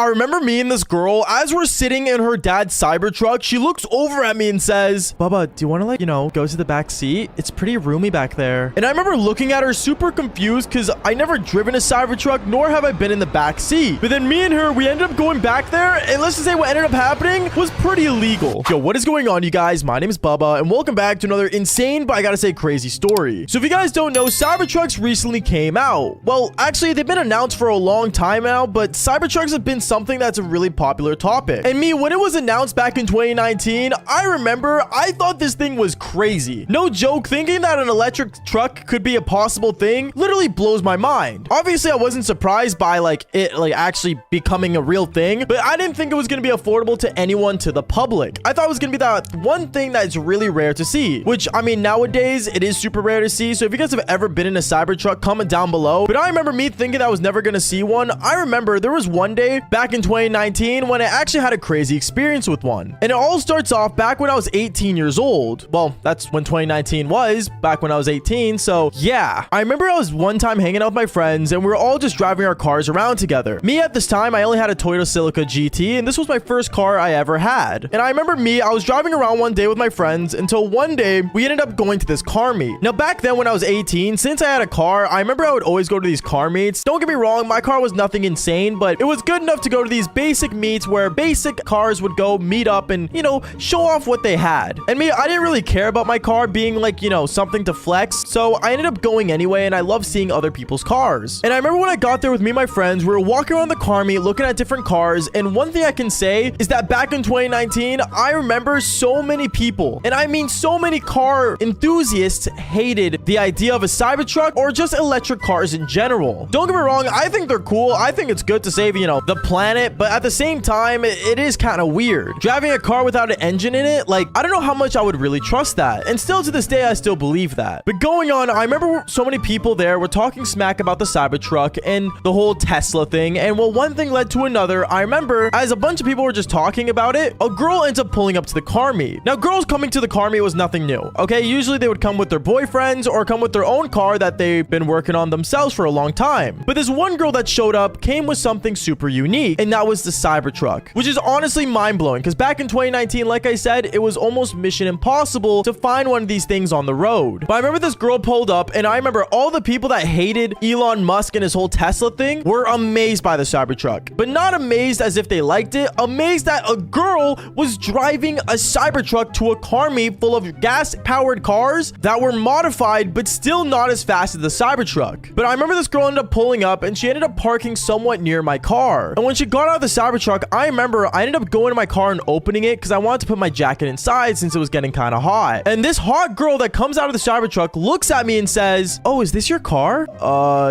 I remember me and this girl, as we're sitting in her dad's Cybertruck, she looks over at me and says, Bubba, do you want to like, go to the back seat? It's pretty roomy back there. And I remember looking at her super confused because I never driven a Cybertruck, nor have I been in the back seat. But then me and her, we ended up going back there, and let's just say what ended up happening was pretty illegal. Yo, what is going on, you guys? My name is Bubba, and welcome back to another insane, but I gotta say crazy story. So if you guys don't know, Cybertrucks recently came out. Well, actually, they've been announced for a long time now, but Cybertrucks have been something that's a really popular topic. And me, when it was announced back in 2019, I remember I thought this thing was crazy. No joke, thinking that an electric truck could be a possible thing literally blows my mind. Obviously, I wasn't surprised by it actually becoming a real thing, but I didn't think it was going to be affordable to anyone, to the public. I thought it was going to be that one thing that's really rare to see, which I mean, nowadays it is super rare to see. So if you guys have ever been in a Cybertruck, comment down below. But I remember me thinking I was never going to see one. I remember there was one day back in 2019 when I actually had a crazy experience with one. And it all starts off back when I was 18 years old. Well, that's when 2019 was, back when I was 18. So yeah, I remember I was one time hanging out with my friends and we were all just driving our cars around together. Me at this time, I only had a Toyota Celica GT, and this was my first car I ever had. And I remember I was driving around one day with my friends until one day we ended up going to this car meet. Now back then when I was 18, since I had a car, I remember I would always go to these car meets. Don't get me wrong, my car was nothing insane, but it was good enough to go to these basic meets where basic cars would go meet up and, show off what they had. And me, I didn't really care about my car being something to flex. So I ended up going anyway, and I love seeing other people's cars. And I remember when I got there with me and my friends, we were walking around the car meet looking at different cars. And one thing I can say is that back in 2019, I remember so many people, and I mean so many car enthusiasts, hated the idea of a Cybertruck or just electric cars in general. Don't get me wrong, I think they're cool. I think it's good to save, the planet, but at the same time, it is kind of weird. Driving a car without an engine in it, I don't know how much I would really trust that. And still to this day, I still believe that. But going on, I remember so many people there were talking smack about the Cybertruck and the whole Tesla thing. And well, one thing led to another. I remember as a bunch of people were just talking about it, a girl ends up pulling up to the car meet. Now, girls coming to the car meet was nothing new. Okay, usually they would come with their boyfriends or come with their own car that they've been working on themselves for a long time. But this one girl that showed up came with something super unique, and that was the Cybertruck, which is honestly mind-blowing because back in 2019, like I said, it was almost mission impossible to find one of these things on the road. But I remember this girl pulled up, and I remember all the people that hated Elon Musk and his whole Tesla thing were amazed by the Cybertruck, but not amazed as if they liked it, amazed that a girl was driving a Cybertruck to a car meet full of gas-powered cars that were modified, but still not as fast as the Cybertruck. But I remember this girl ended up pulling up, and she ended up parking somewhat near my car. And when she got out of the Cybertruck, I remember I ended up going to my car and opening it because I wanted to put my jacket inside since it was getting kind of hot. And this hot girl that comes out of the Cybertruck looks at me and says, "Oh, is this your car?"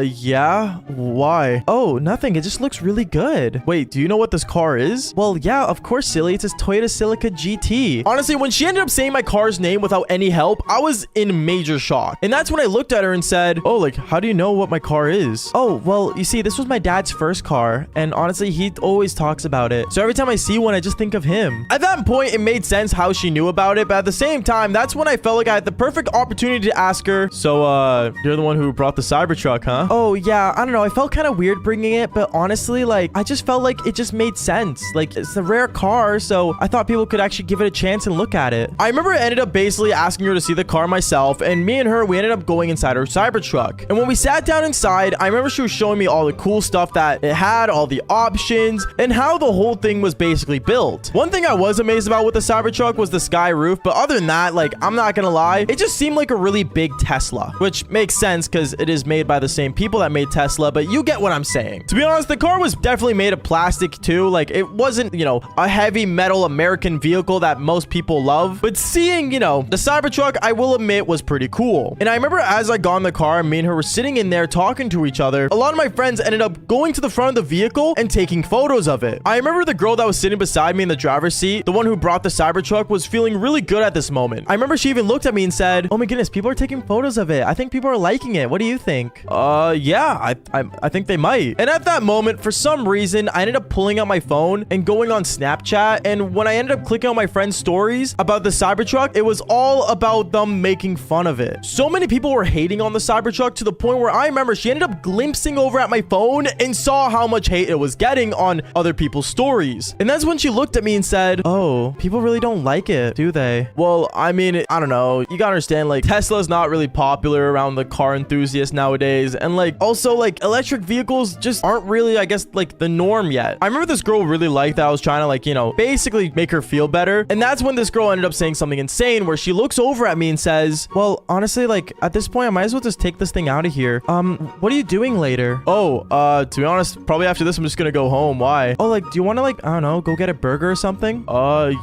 Yeah. Why? "Oh, nothing. It just looks really good." "Wait, do you know what this car is?" "Well, yeah, of course, silly. It's a Toyota Celica GT." Honestly, when she ended up saying my car's name without any help, I was in major shock. And that's when I looked at her and said, "Oh, how do you know what my car is?" "Oh, well, you see, this was my dad's first car, and honestly, he always talks about it. So every time I see one, I just think of him." At that point, it made sense how she knew about it, but at the same time, that's when I felt like I had the perfect opportunity to ask her, "So, you're the one who brought the Cybertruck, huh?" "Oh, yeah, I don't know. I felt kind of weird bringing it, but honestly, I just felt like it just made sense. It's a rare car, so I thought people could actually give it a chance and look at it." I remember I ended up basically asking her to see the car myself, and me and her, we ended up going inside her Cybertruck. And when we sat down inside, I remember she was showing me all the cool stuff that it had, all the options, and how the whole thing was basically built. One thing I was amazed about with the Cybertruck was the sky roof, but other than that, I'm not gonna lie, it just seemed like a really big Tesla, which makes sense because it is made by the same people that made Tesla, but you get what I'm saying. To be honest, the car was definitely made of plastic too. It wasn't, a heavy metal American vehicle that most people love, but seeing, the Cybertruck, I will admit, was pretty cool. And I remember as I got in the car, me and her were sitting in there talking to each other. A lot of my friends ended up going to the front of the vehicle and taking photos of it. I remember the girl that was sitting beside me in the driver's seat, the one who brought the Cybertruck, was feeling really good at this moment. I remember she even looked at me and said, "Oh my goodness, people are taking photos of it. I think people are liking it. What do you think?" Yeah, I think they might. And at that moment, for some reason, I ended up pulling out my phone and going on Snapchat. And when I ended up clicking on my friend's stories about the Cybertruck, it was all about them making fun of it. So many people were hating on the Cybertruck to the point where I remember she ended up glimpsing over at my phone and saw how much hate it was getting. betting on other people's stories. And that's when she looked at me and said, oh, people really don't like it, do they? Well, I mean, I don't know. You gotta understand, like, Tesla's not really popular around the car enthusiasts nowadays. And like, also like electric vehicles just aren't really, I guess, like the norm yet. I remember this girl really liked that I was trying to, like, you know, basically make her feel better. And that's when this girl ended up saying something insane where she looks over at me and says, well, honestly, like at this point, I might as well just take this thing out of here. What are you doing later? Oh, to be honest, probably after this, I'm just gonna go home. Why? Oh, like, do you want to, like, I don't know, go get a burger or something?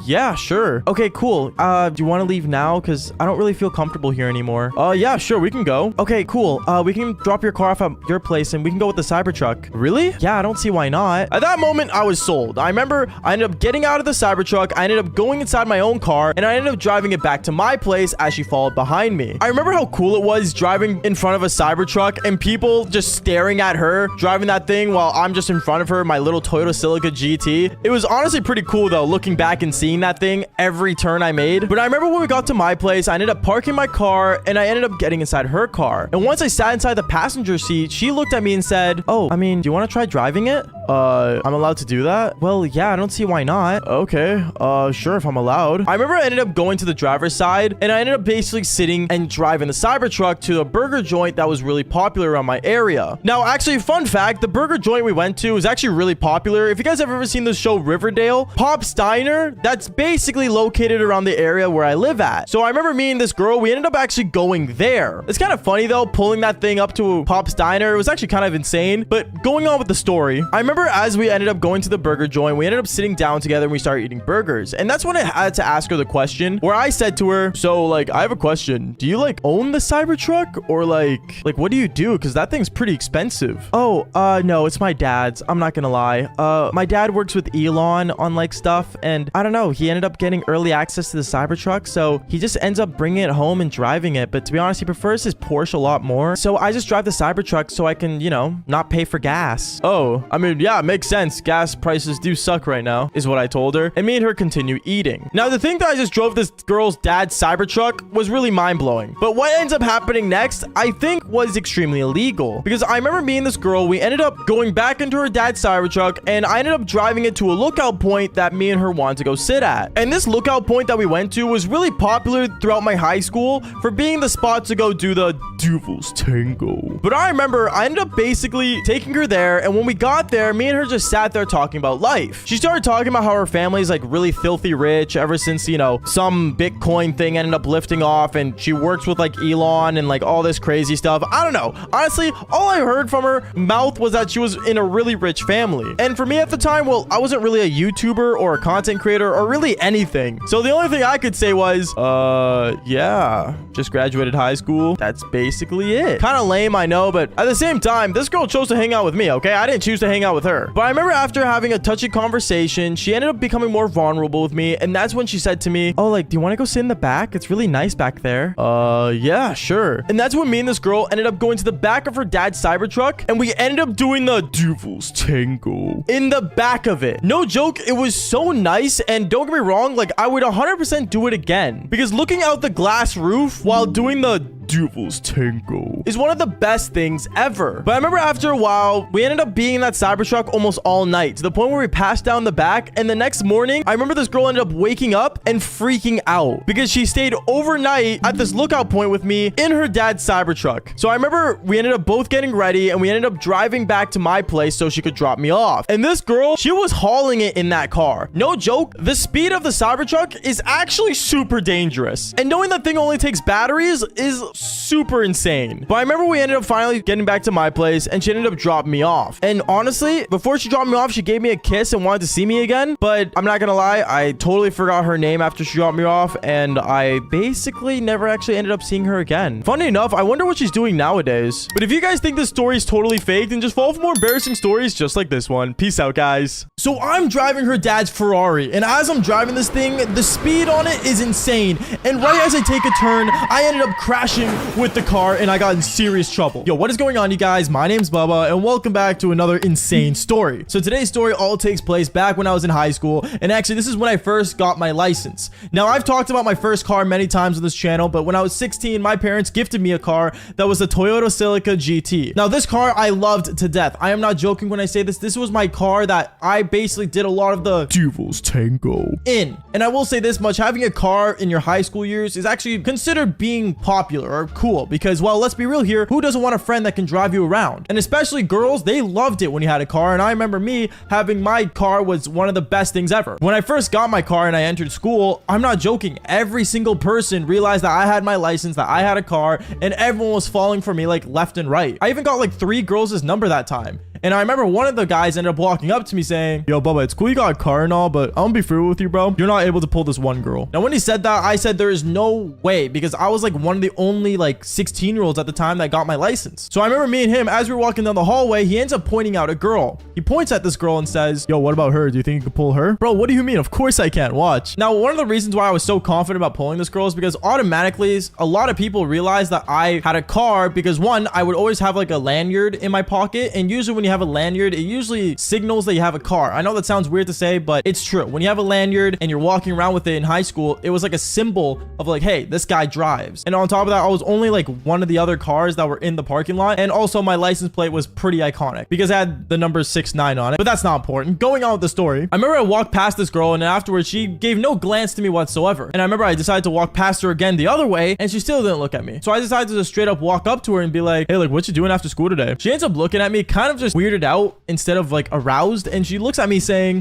Yeah, sure. Okay, cool. Do you want to leave now? Because I don't really feel comfortable here anymore. Yeah, sure, we can go. Okay, cool. We can drop your car off at your place and we can go with the Cybertruck. Really? Yeah, I don't see why not. At that moment, I was sold. I remember I ended up getting out of the Cybertruck. I ended up going inside my own car and I ended up driving it back to my place as she followed behind me. I remember how cool it was driving in front of a Cybertruck and people just staring at her driving that thing while I'm just in front of her, my little Toyota Celica GT. It was honestly pretty cool though, looking back and seeing that thing every turn I made. But I remember when we got to my place, I ended up parking my car and I ended up getting inside her car. And once I sat inside the passenger seat, she looked at me and said, oh, I mean, do you want to try driving it? I'm allowed to do that? Well, yeah, I don't see why not. Okay, sure, if I'm allowed. I remember I ended up going to the driver's side and I ended up basically sitting and driving the Cybertruck to a burger joint that was really popular around my area. Now, actually, fun fact, the burger joint we went to was actually really popular. If you guys have ever seen the show Riverdale, Pop's Diner, that's basically located around the area where I live at. So I remember me and this girl, we ended up actually going there. It's kind of funny though, pulling that thing up to Pop's Diner. It was actually kind of insane, but going on with the story, I remember as we ended up going to the burger joint, we ended up sitting down together and we started eating burgers. And that's when I had to ask her the question where I said to her, so like, I have a question. Do you like own the Cybertruck or like what do you do? Because that thing's pretty expensive. Oh, no, it's my dad's. I'm not gonna lie. My dad works with Elon on like stuff and I don't know, he ended up getting early access to the Cybertruck. So he just ends up bringing it home and driving it. But to be honest, he prefers his Porsche a lot more. So I just drive the Cybertruck so I can, you know, not pay for gas. Oh, I mean, yeah, it makes sense. Gas prices do suck right now, is what I told her. And me and her continue eating. Now, the thing that I just drove this girl's dad's Cybertruck was really mind-blowing. But what ends up happening next, I think, was extremely illegal. Because I remember me and this girl, we ended up going back into her dad's Cybertruck, and I ended up driving it to a lookout point that me and her wanted to go sit at. And this lookout point that we went to was really popular throughout my high school for being the spot to go do the Devil's Tango. But I remember I ended up basically taking her there, and when we got there, me and her just sat there talking about life. She started talking about how her family's like really filthy rich ever since, you know, some Bitcoin thing ended up lifting off, and she works with like Elon and like all this crazy stuff. I don't know. Honestly, all I heard from her mouth was that she was in a really rich family. And for me at the time, well, I wasn't really a YouTuber or a content creator or really anything. So the only thing I could say was, yeah, just graduated high school. That's basically it. Kind of lame, I know, but at the same time, this girl chose to hang out with me, okay? I didn't choose to hang out with her. But I remember after having a touchy conversation, she ended up becoming more vulnerable with me, and that's when she said to me, oh, like, do you want to go sit in the back? It's really nice back there. Yeah, sure. And that's when me and this girl ended up going to the back of her dad's Cybertruck, and we ended up doing the Devil's Tango in the back of it. No joke, it was so nice, and don't get me wrong, like, I would 100% do it again, because looking out the glass roof while doing the Devil's Tango is one of the best things ever. But I remember after a while, we ended up being in that Cybertruck almost all night, to the point where we passed down the back, and the next morning, I remember this girl ended up waking up and freaking out because she stayed overnight at this lookout point with me in her dad's Cybertruck. So I remember we ended up both getting ready, and we ended up driving back to my place so she could drop me off. And this girl, she was hauling it in that car. No joke, the speed of the Cybertruck is actually super dangerous. And knowing that thing only takes batteries is super insane. But I remember we ended up finally getting back to my place, and she ended up dropping me off. And honestly, before she dropped me off, she gave me a kiss and wanted to see me again. But I'm not gonna lie, I totally forgot her name after she dropped me off, and I basically never actually ended up seeing her again. Funny enough, I wonder what she's doing nowadays. But if you guys think this story is totally fake, then just follow for more embarrassing stories just like this one. Peace out, guys. So I'm driving her dad's Ferrari, and as I'm driving this thing, the speed on it is insane. And right as I take a turn, I ended up crashing fucking with the car and I got in serious trouble. Yo, what is going on, you guys? My name's Bubba and welcome back to another insane story. So today's story all takes place back when I was in high school, and actually this is when I first got my license. Now, I've talked about my first car many times on this channel, but when I was 16, my parents gifted me a car that was a Toyota Celica GT. Now, this car I loved to death. I am not joking when I say this. This was my car that I basically did a lot of the Devil's Tango in. And I will say this much, having a car in your high school years is actually considered being popular or cool because, well, let's be real here, who doesn't want a friend that can drive you around? And especially girls, they loved it when you had a car, and I remember me having my car was one of the best things ever. When I first got my car and I entered school, I'm not joking, every single person realized that I had my license, that I had a car, and everyone was falling for me like left and right. I even got like 3 girls' number that time. And I remember one of the guys ended up walking up to me saying, "Yo, Bubba, it's cool you got a car and all, but I'm gonna be real with you, bro. You're not able to pull this one girl." Now, when he said that, I said there is no way, because I was like one of the only like 16-year-olds at the time that got my license. So I remember me and him, as we were walking down the hallway, he ends up pointing out a girl. He points at this girl and says, "Yo, what about her? Do you think you could pull her?" Bro, what do you mean? Of course I can. Watch. Now, one of the reasons why I was so confident about pulling this girl is because automatically a lot of people realized that I had a car because, one, I would always have like a lanyard in my pocket, and usually when you have a lanyard, it usually signals that you have a car. I know that sounds weird to say, but it's true. When you have a lanyard and you're walking around with it in high school, it was like a symbol of like, hey, this guy drives. And on top of that, I was only like one of the other cars that were in the parking lot. And also my license plate was pretty iconic because it had the number 69 on it, but that's not important. Going on with the story, I remember I walked past this girl, and afterwards she gave no glance to me whatsoever. And I remember I decided to walk past her again the other way, and she still didn't look at me. So I decided to just straight up walk up to her and be like, "Hey, like, what you doing after school today?" She ends up looking at me kind of just weirded out instead of like aroused, and she looks at me saying,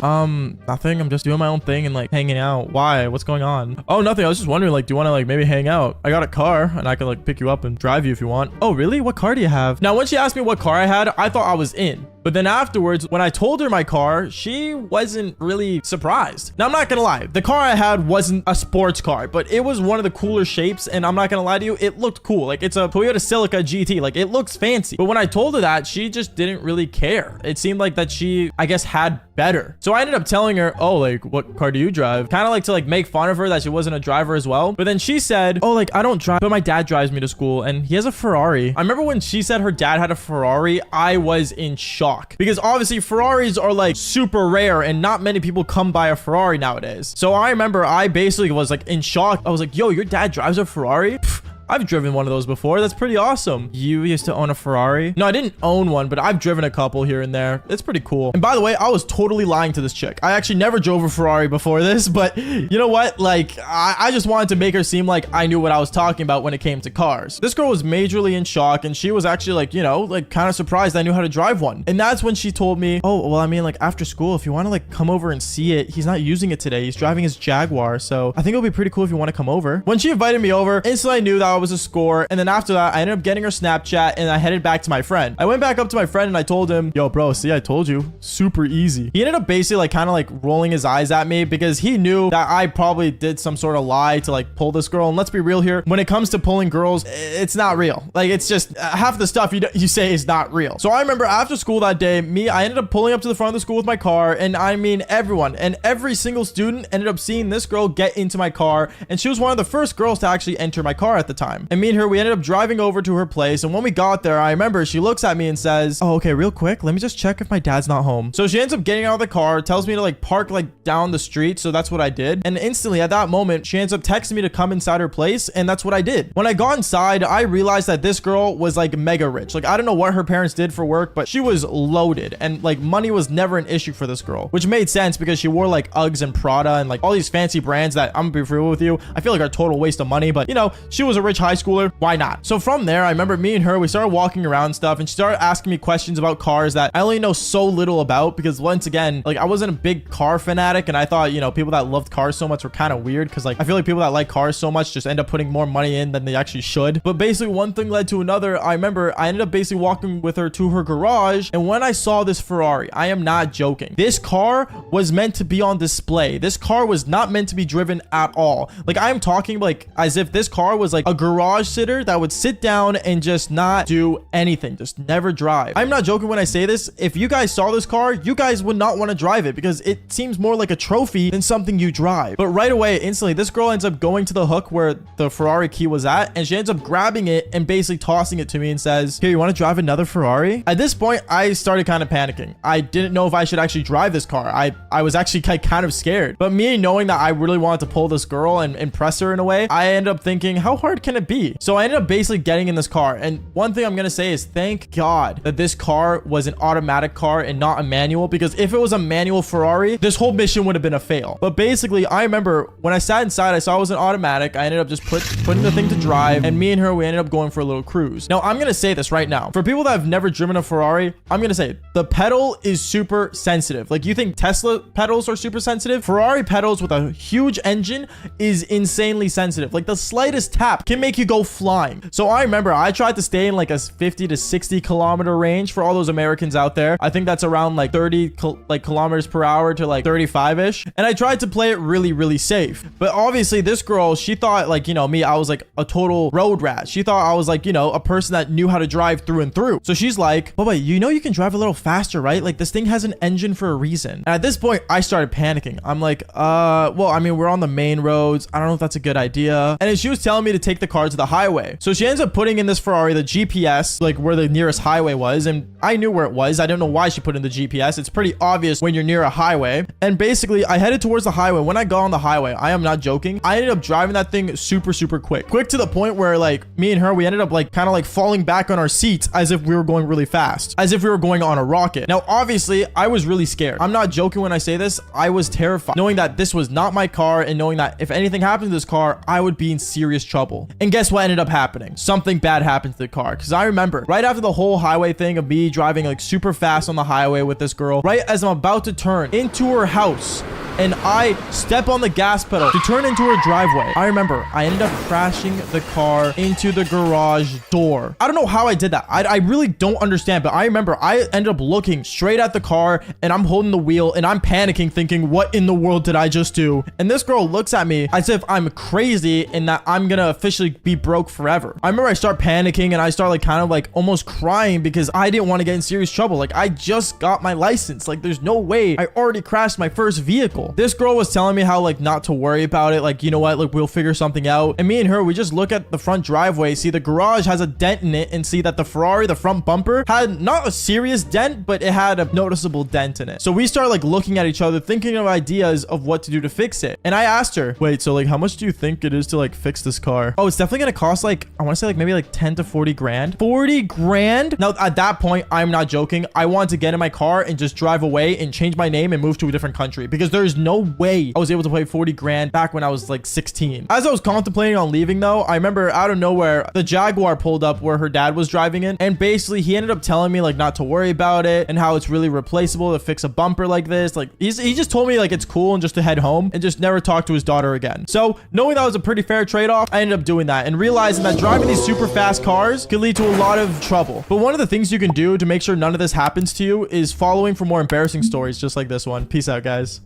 nothing, I'm just doing my own thing and like hanging out. Why? What's going on?" "Oh, nothing. I was just wondering, like, do you want to like maybe hang out? I got a car and I can like pick you up and drive you if you want." "Oh, really? What car do you have?" Now, when she asked me what car I had, I thought I was in. But then afterwards, when I told her my car, she wasn't really surprised. Now, I'm not gonna lie, the car I had wasn't a sports car, but it was one of the cooler shapes, and I'm not gonna lie to you, it looked cool. Like, it's a Toyota Celica GT, like, it looks fancy. But when I told her that, she just didn't really care. It seemed like that she, I guess, had better. So I ended up telling her, "Oh, like, what car do you drive?" Kind of like to like make fun of her that she wasn't a driver as well. But then she said, "Oh, like, I don't drive, but my dad drives me to school and he has a Ferrari." I remember when she said her dad had a Ferrari, I was in shock because obviously Ferraris are like super rare and not many people come by a Ferrari nowadays. So I remember I basically was like in shock. I was like, "Yo, your dad drives a Ferrari?" Pfft, I've driven one of those before. That's pretty awesome. "You used to own a Ferrari?" "No, I didn't own one, but I've driven a couple here and there. It's pretty cool." And by the way, I was totally lying to this chick. I actually never drove a Ferrari before this, but you know what? Like, I just wanted to make her seem like I knew what I was talking about when it came to cars. This girl was majorly in shock, and she was actually like, you know, like kind of surprised I knew how to drive one. And that's when she told me, "Oh, well, I mean, like after school, if you want to like come over and see it, he's not using it today. He's driving his Jaguar. So I think it'll be pretty cool if you want to come over." When she invited me over, instantly I knew that I was a score. And then after that, I ended up getting her Snapchat and I headed back to my friend. I went back up to my friend and I told him, "Yo, bro, see, I told you, super easy." He ended up basically like kind of like rolling his eyes at me because he knew that I probably did some sort of lie to like pull this girl. And let's be real here, when it comes to pulling girls, it's not real. Like, it's just half the stuff you say is not real. So I remember after school that day, I ended up pulling up to the front of the school with my car, and I mean everyone and every single student ended up seeing this girl get into my car, and she was one of the first girls to actually enter my car at the time. And me and her, we ended up driving over to her place, and when we got there, I remember she looks at me and says, "Oh, okay, real quick, let me just check if my dad's not home." So she ends up getting out of the car, tells me to like park like down the street, so that's what I did. And instantly at that moment, she ends up texting me to come inside her place, and that's what I did. When I got inside, I realized that this girl was like mega rich. Like, I don't know what her parents did for work, but she was loaded, and like money was never an issue for this girl, which made sense because she wore like Uggs and Prada and like all these fancy brands that, I'm gonna be real with you, I feel like are a total waste of money, but you know, she was a rich high schooler, why not? So from there, I remember me and her, we started walking around and stuff, and she started asking me questions about cars that I only know so little about because, once again, like, I wasn't a big car fanatic, and I thought, you know, people that loved cars so much were kind of weird because, like, I feel like people that like cars so much just end up putting more money in than they actually should. But basically, one thing led to another. I remember I ended up basically walking with her to her garage, and when I saw this Ferrari, I am not joking, this car was meant to be on display. This car was not meant to be driven at all. Like, I am talking like as if this car was like a garage sitter that would sit down and just not do anything, just never drive. I'm not joking when I say this. If you guys saw this car, you guys would not want to drive it because it seems more like a trophy than something you drive. But right away, instantly, this girl ends up going to the hook where the Ferrari key was at, and she ends up grabbing it and basically tossing it to me and says, here, you want to drive another Ferrari? At this point, I started kind of panicking. I didn't know if I should actually drive this car. I was actually kind of scared. But me knowing that I really wanted to pull this girl and impress her in a way, I ended up thinking, how hard can it be? So I ended up basically getting in this car. And one thing I'm going to say is thank God that this car was an automatic car and not a manual, because if it was a manual Ferrari, this whole mission would have been a fail. But basically, I remember when I sat inside, I saw it was an automatic. I ended up just putting the thing to drive, and me and her, we ended up going for a little cruise. Now, I'm going to say this right now. For people that have never driven a Ferrari, I'm going to say the pedal is super sensitive. Like, you think Tesla pedals are super sensitive? Ferrari pedals with a huge engine is insanely sensitive. Like, the slightest tap can make you go flying. So I remember I tried to stay in like a 50 to 60 kilometer range for all those Americans out there. I think that's around like 30 kilometers per hour to like 35-ish. And I tried to play it really, really safe. But obviously this girl, she thought like, you know, me, I was like a total road rat. She thought I was like, you know, a person that knew how to drive through and through. So she's like, Bubba, you know, you can drive a little faster, right? Like, this thing has an engine for a reason. And at this point, I started panicking. I'm like, well, I mean, we're on the main roads. I don't know if that's a good idea. And then she was telling me to take the car to the highway. So she ends up putting in this Ferrari, the GPS, like where the nearest highway was. And I knew where it was. I don't know why she put in the GPS. It's pretty obvious when you're near a highway. And basically, I headed towards the highway. When I got on the highway, I am not joking, I ended up driving that thing super, super quick. Quick to the point where like me and her, we ended up like kind of like falling back on our seats as if we were going really fast, as if we were going on a rocket. Now, obviously, I was really scared. I'm not joking when I say this. I was terrified, knowing that this was not my car and knowing that if anything happened to this car, I would be in serious trouble. And guess what ended up happening? Something bad happened to the car. Because I remember right after the whole highway thing of me driving like super fast on the highway with this girl, right as I'm about to turn into her house, and I step on the gas pedal to turn into her driveway, I remember I ended up crashing the car into the garage door. I don't know how I did that. I really don't understand, but I remember I ended up looking straight at the car and I'm holding the wheel and I'm panicking thinking, what in the world did I just do? And this girl looks at me as if I'm crazy and that I'm gonna officially be broke forever. I remember I start panicking and I start like kind of like almost crying because I didn't want to get in serious trouble. Like, I just got my license. Like, there's no way. I already crashed my first vehicle. This girl was telling me how like not to worry about it. Like, you know what? Like, we'll figure something out. And me and her, we just look at the front driveway, see the garage has a dent in it, and see that the Ferrari, the front bumper, had not a serious dent, but it had a noticeable dent in it. So we start like looking at each other, thinking of ideas of what to do to fix it. And I asked her, wait, so like how much do you think it is to like fix this car? Oh, it's definitely gonna cost like, I want to say like maybe like 10 to 40 grand. 40 grand? Now at that point, I'm not joking. I wanted to get in my car and just drive away and change my name and move to a different country because there's no way I was able to pay 40 grand back when I was like 16. As I was contemplating on leaving though, I remember out of nowhere, the Jaguar pulled up where her dad was driving in. And basically he ended up telling me like not to worry about it and how it's really replaceable to fix a bumper like this. Like he just told me like it's cool and just to head home and just never talk to his daughter again. So knowing that was a pretty fair trade-off, I ended up doing that and realizing that driving these super fast cars could lead to a lot of trouble. But one of the things you can do to make sure none of this happens to you is following for more embarrassing stories just like this one. Peace out, guys.